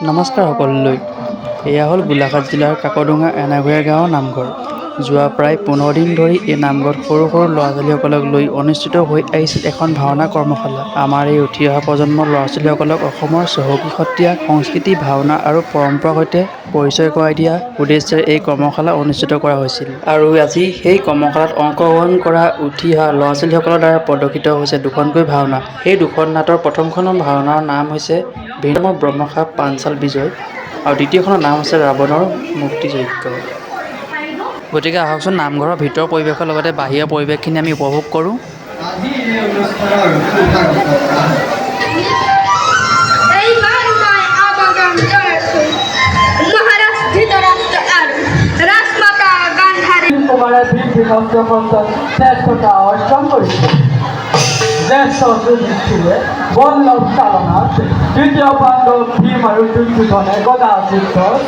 নমস্কাৰ সকলোলৈ। এয়া হ'ল গোলাঘাট জিলাৰ কাকডোঙা এনাগুৰা গাঁৱৰ নামঘৰ। যোৱা প্ৰায় 15 দিন ধৰি এই নামঘৰত সৰু সৰু ল'ৰা ছোৱালীসকলক লৈ অনুষ্ঠিত হৈ আহিছিল এখন ভাওনা কৰ্মশালা। আমাৰ এই উঠি অহা প্ৰজন্মৰ ল'ৰা ছোৱালীসকলক অসমৰ চহকী সত্ৰীয়া সংস্কৃতি, ভাওনা আৰু পৰম্পৰাৰ সৈতে পৰিচয় কৰাই দিয়া উদ্দেশ্যে এই কৰ্মশালা অনুষ্ঠিত কৰা হৈছিল। আৰু আজি সেই কৰ্মশালাত অংশগ্ৰহণ কৰা উঠি অহা ল'ৰা ছোৱালীসকলৰ দ্বাৰা প্ৰদৰ্শিত হৈছে দুখনকৈ ভাওনা। সেই দুখন নাটৰ প্ৰথমখন ভাওনাৰ নাম হৈছে ভীমৰ ব্ৰহ্মশাপ পাঞ্চাল বিজয় আৰু দ্বিতীয়খনৰ নাম হৈছে ৰাৱণৰ মুক্তিযজ্ঞ। গতিকে আহকচোন নামঘৰৰ ভিতৰৰ পৰিৱেশৰ লগতে বাহিৰৰ পৰিৱেশখিনি আমি উপভোগ কৰোঁ। বল্লভ চালনাত দ্বিতীয় পাণ্ডৱ ভীম আৰু দুৰ্যোধনে গদা যুদ্ধত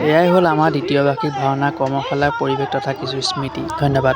এয়াই হ'ল আমাৰ দ্বিতীয় বাৰ্ষিক ভাওনা কৰ্মশালাৰ পৰিৱেশ তথা কিছু স্মৃতি। ধন্যবাদ।